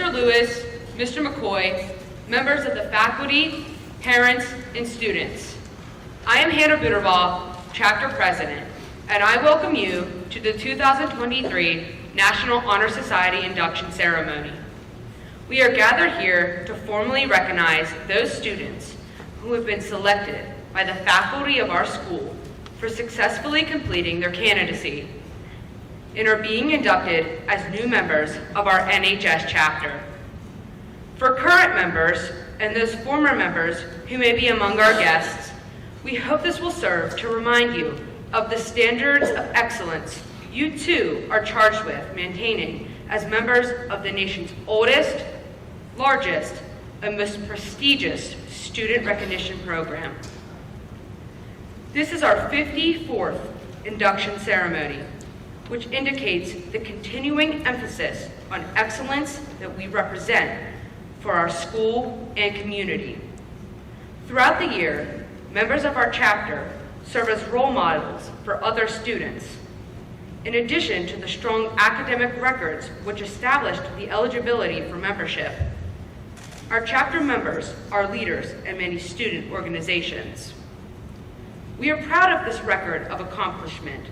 Mr. Lewis, Mr. McCoy, members of the faculty, parents, and students. I am Hannah Buterbaugh, Chapter President, and I welcome you to the 2023 National Honor Society Induction Ceremony. We are gathered here to formally recognize those students who have been selected by the faculty of our school for successfully completing their candidacy and are being inducted as new members of our NHS chapter. For current members and those former members who may be among our guests, we hope this will serve to remind you of the standards of excellence you too are charged with maintaining as members of the nation's oldest, largest, and most prestigious student recognition program. This is our 54th induction ceremony, which indicates the continuing emphasis on excellence that we represent for our school and community. Throughout the year, members of our chapter serve as role models for other students. In addition to the strong academic records which established the eligibility for membership, our chapter members are leaders in many student organizations. We are proud of this record of accomplishment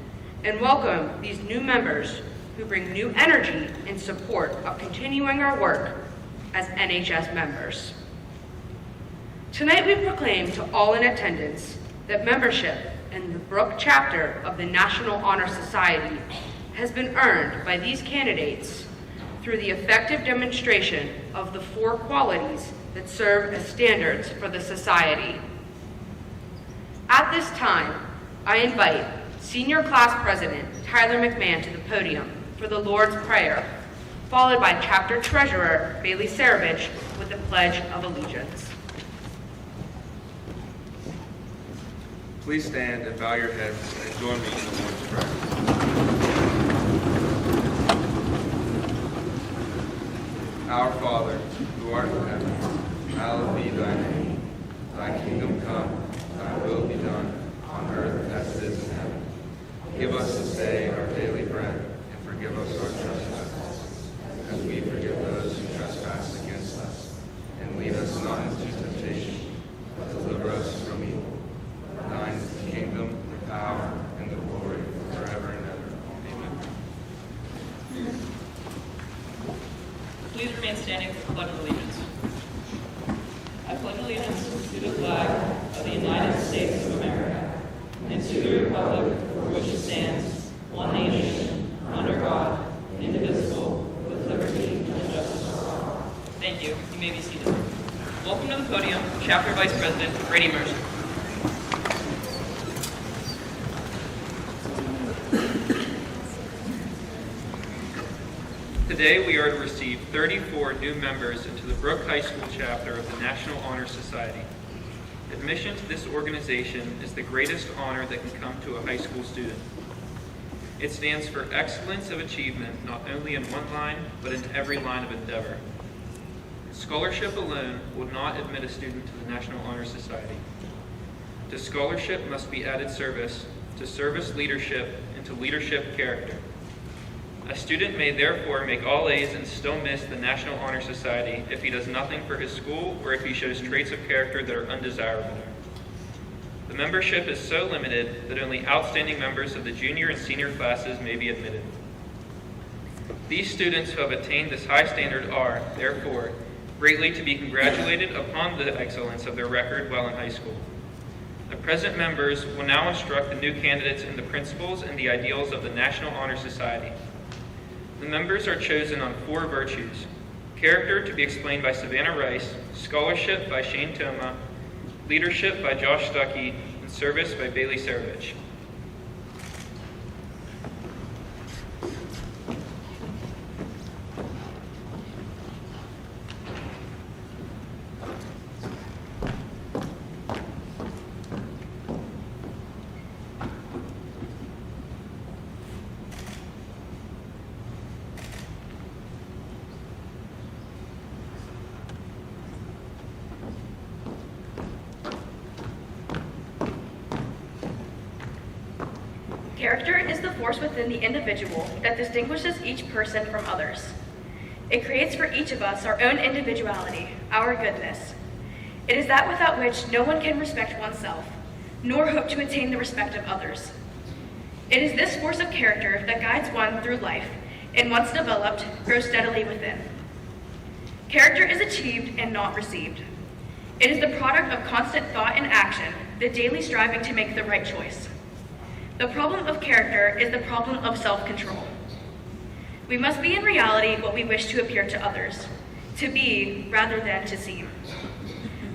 and welcome these new members who bring new energy in support of continuing our work as NHS members. Tonight we proclaim to all in attendance that membership in the Brooke chapter of the National Honor Society has been earned by these candidates through the effective demonstration of the 4 qualities that serve as standards for the society. At this time, I invite Senior Class President Tyler McMahon to the podium for the Lord's Prayer, followed by Chapter Treasurer Bailey Sarovich with the Pledge of Allegiance. Please stand and bow your heads and join me in the Lord's Prayer. Our Father, who art in heaven, hallowed be thy name. Thy kingdom come, thy will be done, on earth as it is in heaven. Give us this day our daily bread, and forgive us our trespasses, as we forgive those who trespass against us. And lead us not into temptation, but deliver us from evil. Thine is the kingdom, the power, and the glory, forever and ever. Amen. Please remain standing for the Pledge of Allegiance. I pledge allegiance to the flag of the United States of America and to the republic for which it stands, one nation, under God, indivisible, with liberty and justice for all. Thank you. You may be seated. Welcome to the podium, Chapter Vice President Brady Mercer. Today we are to receive 34 new members into the Brooke High School chapter of the National Honor Society. Admission to this organization is the greatest honor that can come to a high school student. It stands for excellence of achievement not only in one line, but in every line of endeavor. Scholarship alone will not admit a student to the National Honor Society. To scholarship must be added service, to service leadership, and to leadership character. A student may therefore make all A's and still miss the National Honor Society if he does nothing for his school or if he shows traits of character that are undesirable. The membership is so limited that only outstanding members of the junior and senior classes may be admitted. These students who have attained this high standard are, therefore, greatly to be congratulated upon the excellence of their record while in high school. The present members will now instruct the new candidates in the principles and the ideals of the National Honor Society. The members are chosen on 4 virtues: character to be explained by Savannah Rice, scholarship by Shane Toma, leadership by Josh Stuckey, and service by Bailey Sarovich. Character is the force within the individual that distinguishes each person from others. It creates for each of us our own individuality, our goodness. It is that without which no one can respect oneself, nor hope to attain the respect of others. It is this force of character that guides one through life, and once developed, grows steadily within. Character is achieved and not received. It is the product of constant thought and action, the daily striving to make the right choice. The problem of character is the problem of self-control. We must be in reality what we wish to appear to others, to be rather than to seem.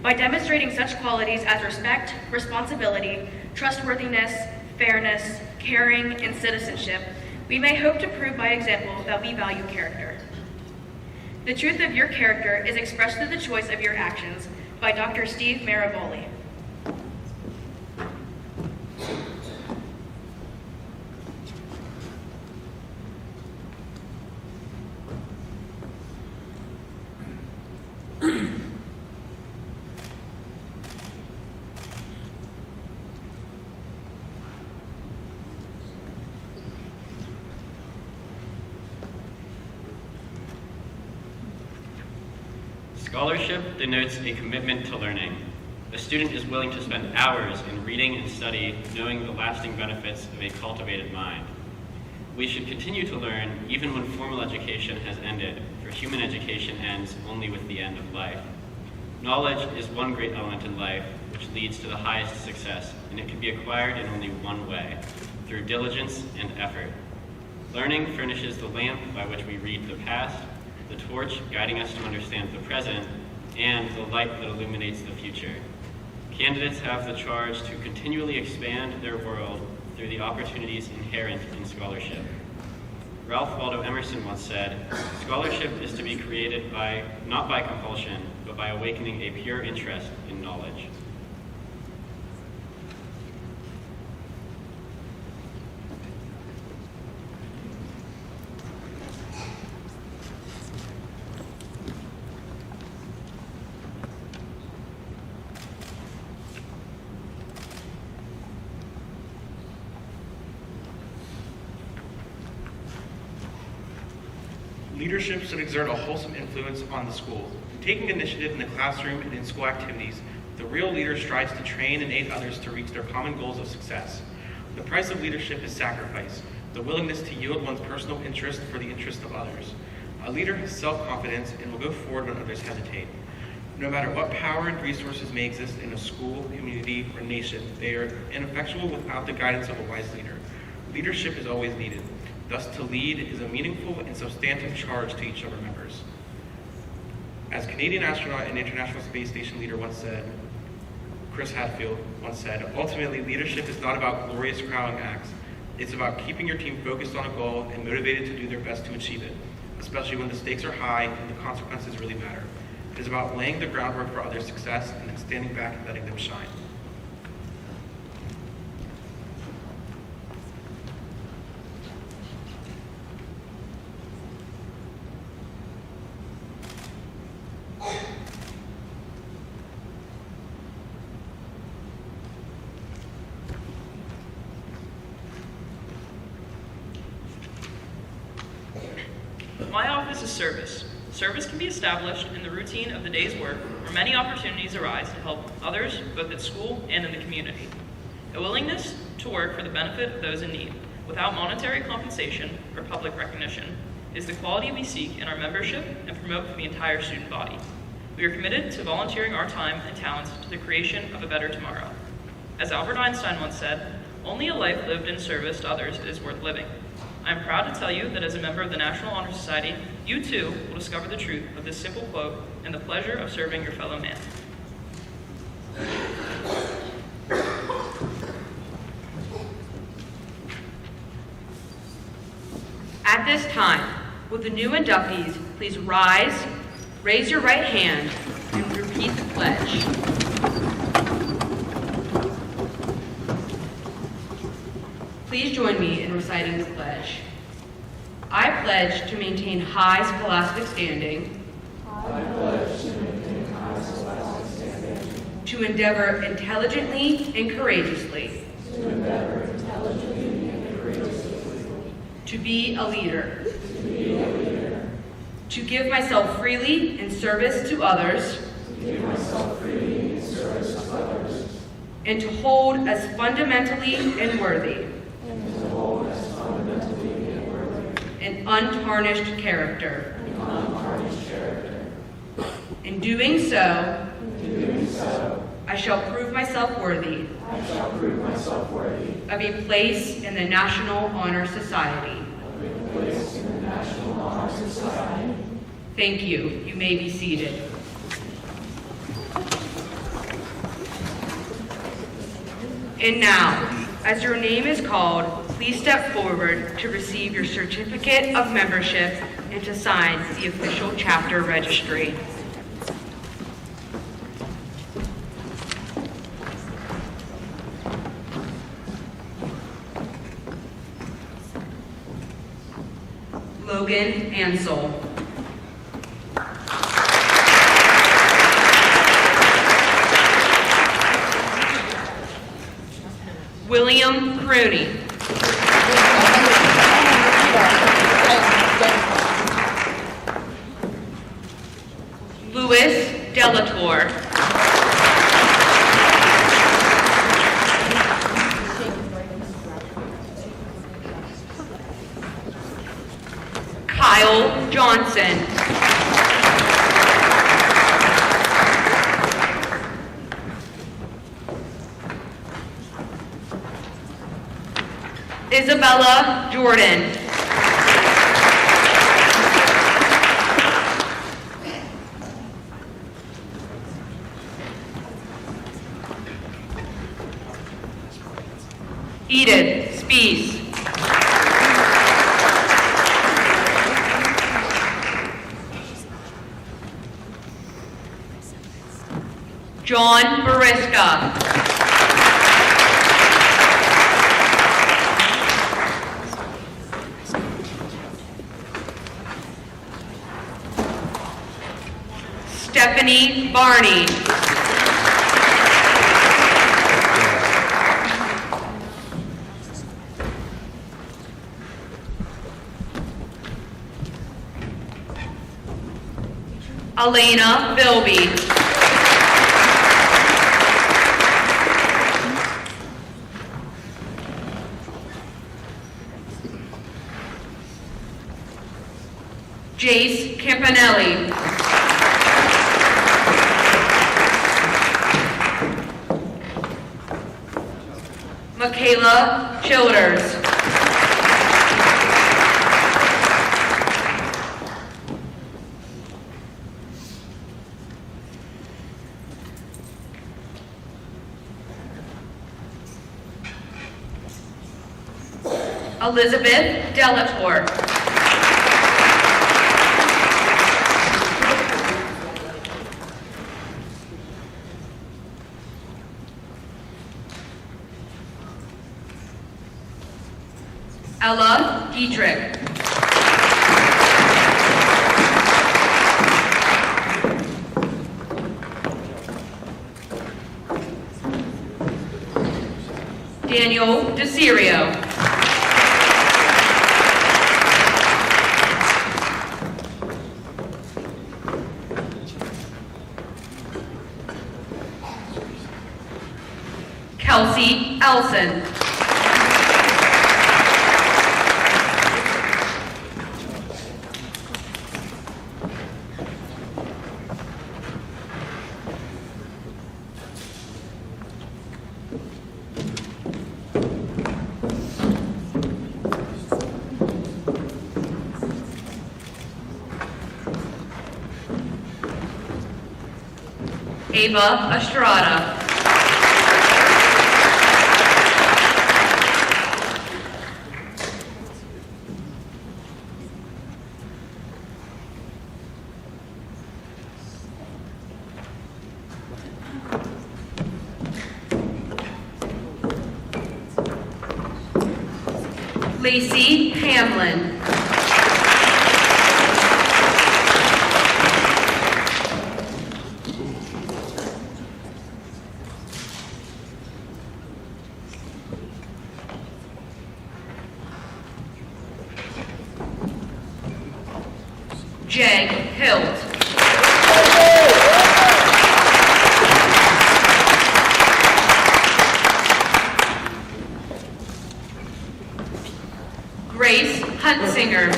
By demonstrating such qualities as respect, responsibility, trustworthiness, fairness, caring, and citizenship, we may hope to prove by example that we value character. The truth of your character is expressed through the choice of your actions by Dr. Steve Maraboli. Scholarship denotes a commitment to learning. A student is willing to spend hours in reading and study, knowing the lasting benefits of a cultivated mind. We should continue to learn even when formal education has ended, for human education ends only with the end of life. Knowledge is one great element in life which leads to the highest success, and it can be acquired in only one way, through diligence and effort. Learning furnishes the lamp by which we read the past, the torch guiding us to understand the present, and the light that illuminates the future. Candidates have the charge to continually expand their world through the opportunities inherent in scholarship. Ralph Waldo Emerson once said, "Scholarship is to be created not by compulsion, but by awakening a pure interest in knowledge." Leadership should exert a wholesome influence on the school. Taking initiative in the classroom and in school activities, the real leader strives to train and aid others to reach their common goals of success. The price of leadership is sacrifice, the willingness to yield one's personal interest for the interest of others. A leader has self-confidence and will go forward when others hesitate. No matter what power and resources may exist in a school, community, or nation, they are ineffectual without the guidance of a wise leader. Leadership is always needed. Thus, to lead is a meaningful and substantive charge to each of our members. As Canadian astronaut and International Space Station leader once said, Chris Hadfield once said, "Ultimately, leadership is not about glorious crowning acts. It's about keeping your team focused on a goal and motivated to do their best to achieve it, especially when the stakes are high and the consequences really matter. It is about laying the groundwork for others' success and then standing back and letting them shine." My office is service. Service can be established in the routine of the day's work, where many opportunities arise to help others, both at school and in the community. A willingness to work for the benefit of those in need, without monetary compensation or public recognition, is the quality we seek in our membership and promote for the entire student body. We are committed to volunteering our time and talents to the creation of a better tomorrow. As Albert Einstein once said, "Only a life lived in service to others is worth living." I am proud to tell you that as a member of the National Honor Society, you too will discover the truth of this simple quote and the pleasure of serving your fellow man. At this time, will the new inductees please rise, raise your right hand, and repeat the pledge. Please join me in reciting the pledge. I pledge to maintain high scholastic standing. I pledge to maintain high scholastic standing. To endeavor intelligently and courageously. To endeavor intelligently and courageously. To be a leader. To be a leader. to give myself freely in service to others, and to hold as fundamentally and worthy an untarnished character. In doing so, I shall prove myself worthy of a place in the National Honor Society. Thank you. You may be seated. And now, as your name is called, please step forward to receive your certificate of membership and to sign the official chapter registry. Logan Ansel. William Crooney. Louis Delator. Kyle Johnson. Isabella Jordan. Edith Spees. John Bariska. Stephanie Barney. Elena Bilby. Jace Campanelli. Michaela Childers. Elizabeth Delator. Ella Dietrich. Daniel DeCirio. Kelsey Elson. Ava Estrada. Lacey Hamlin. Jeg Hilt. Grace Huntsinger.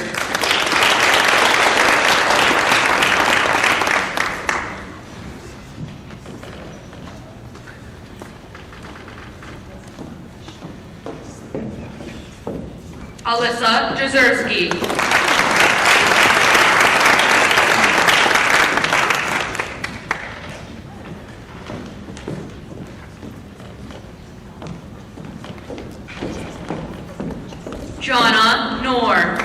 Alyssa Jezerski. Jonna Noor.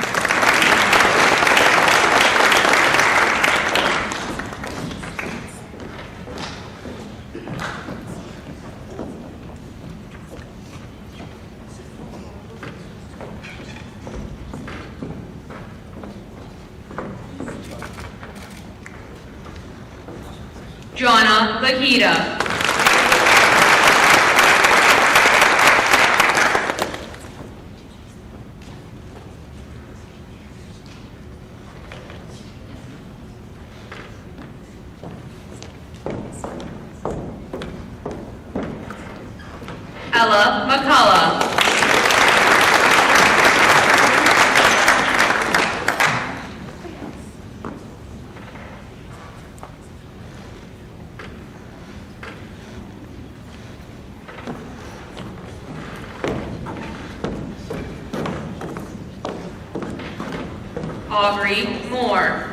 Jonna Lahita. Ella McCullough. Aubrey Moore.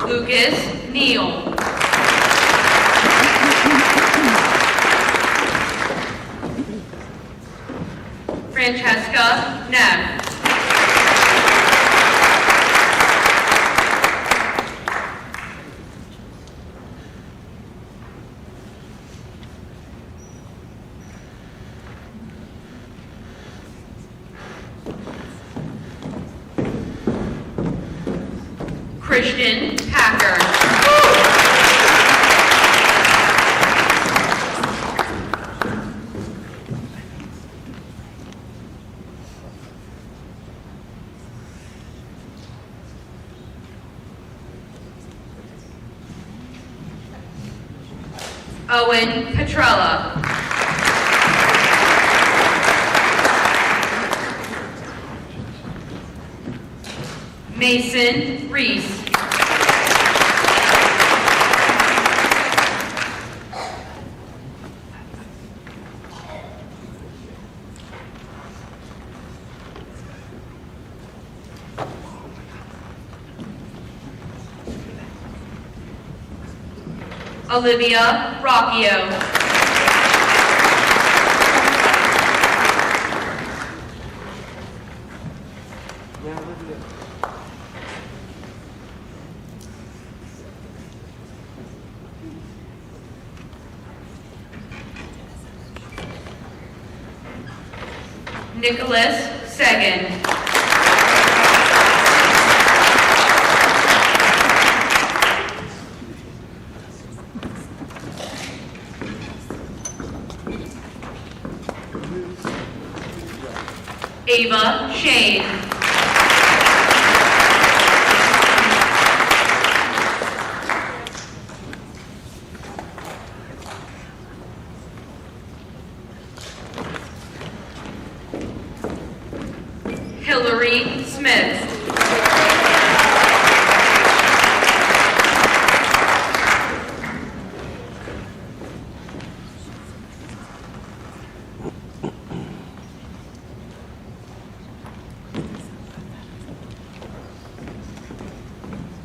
Lucas Neal. Francesca Neff. Christian Packer. Owen Petrella. Mason Reese. Olivia Rocchio. Nicholas Sagan. Ava Shane. Hillary Smith.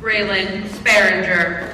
Raylan Sparinger.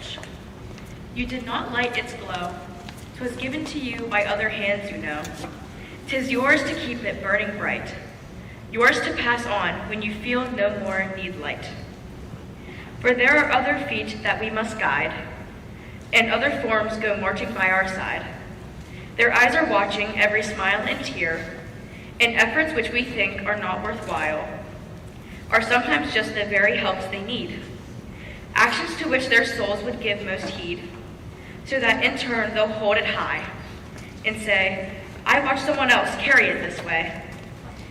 torch. You did not light its glow. 'Twas given to you by other hands, you know. 'Tis yours to keep it burning bright, yours to pass on when you feel no more need light. For there are other feet that we must guide, and other forms go marching by our side. Their eyes are watching every smile and tear, and efforts which we think are not worthwhile are sometimes just the very helps they need, actions to which their souls would give most heed, so that in turn they'll hold it high and say, I watched someone else carry it this way.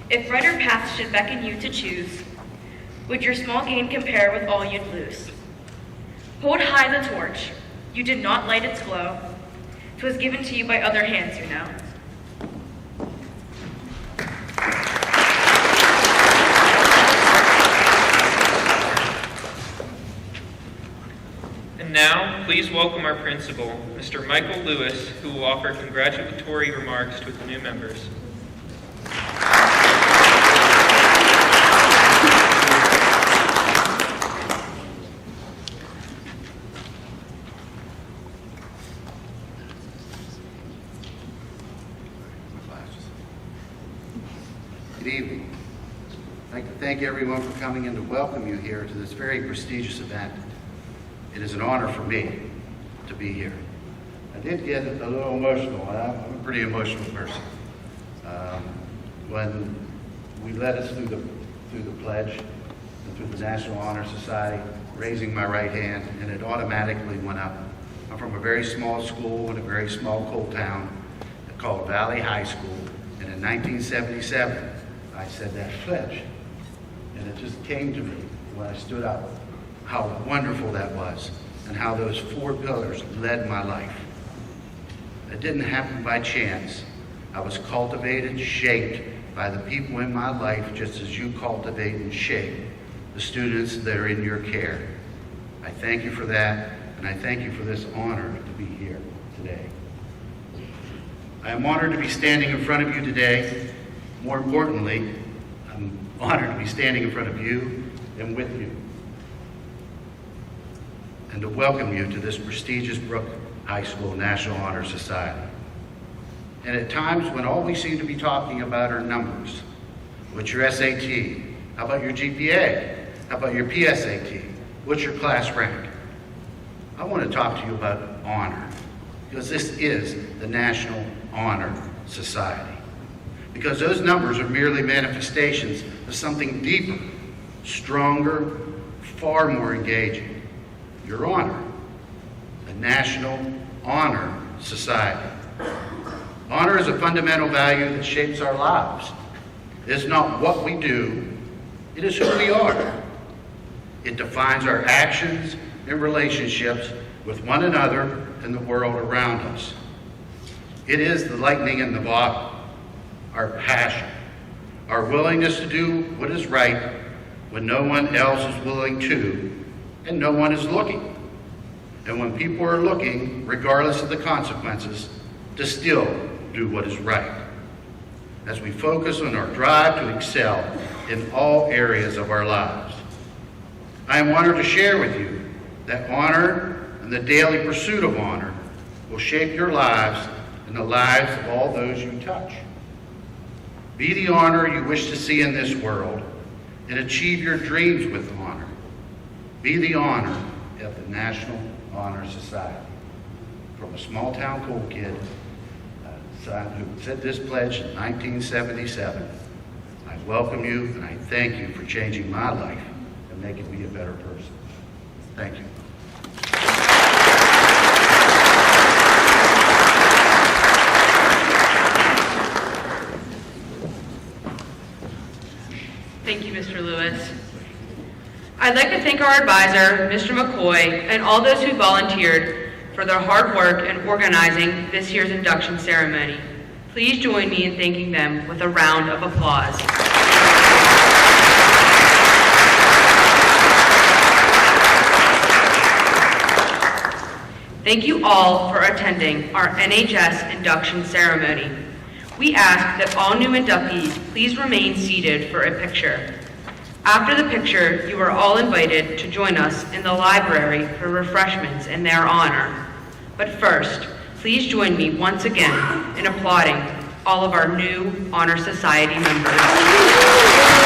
If brighter paths should beckon you to choose, would your small gain compare with all you'd lose? Hold high the torch. You did not light its glow. 'Twas given to you by other hands, you know. And now, please welcome our principal, Mr. Michael Lewis, who will offer congratulatory remarks to the new members. Good evening. I'd like to thank everyone for coming and to welcome you here to this very prestigious event. It is an honor for me to be here. I did get a little emotional. I'm a pretty emotional person. When we led us through the pledge and through the National Honor Society, raising my right hand, and it automatically went up. I'm from a very small school in a very small coal town called Valley High School, and in 1977, I said that pledge, and it just came to me when I stood up how wonderful that was and how those four pillars led my life. It didn't happen by chance. I was cultivated, shaped by the people in my life, just as you cultivate and shape the students that are in your care. I thank you for that, and I thank you for this honor to be here today. I am honored to be standing in front of you today. More importantly, I'm honored to be standing in front of you and with you, and to welcome you to this prestigious Brooke High School National Honor Society. And at times when all we seem to be talking about are numbers. What's your SAT? How about your GPA? How about your PSAT? What's your class rank? I want to talk to you about honor, because this is the National Honor Society. Because those numbers are merely manifestations of something deeper, stronger, far more engaging. Your honor, the National Honor Society. Honor is a fundamental value that shapes our lives. It is not what we do, it is who we are. It defines our actions and relationships with one another and the world around us. It is the lightning in the bottle, our passion, our willingness to do what is right when no one else is willing to and no one is looking. And when people are looking, regardless of the consequences, to still do what is right. As we focus on our drive to excel in all areas of our lives. I am honored to share with you that honor and the daily pursuit of honor will shape your lives and the lives of all those you touch. Be the honor you wish to see in this world and achieve your dreams with honor. Be the honor of the National Honor Society. From a small town coal kid who said this pledge in 1977, I welcome you and I thank you for changing my life and making me a better person. Thank you. Thank you, Mr. Lewis. I'd like to thank our advisor, Mr. McCoy, and all those who volunteered for their hard work in organizing this year's induction ceremony. Please join me in thanking them with a round of applause. Thank you all for attending our NHS induction ceremony. We ask that all new inductees please remain seated for a picture. After the picture, you are all invited to join us in the library for refreshments in their honor. But first, please join me once again in applauding all of our new Honor Society members.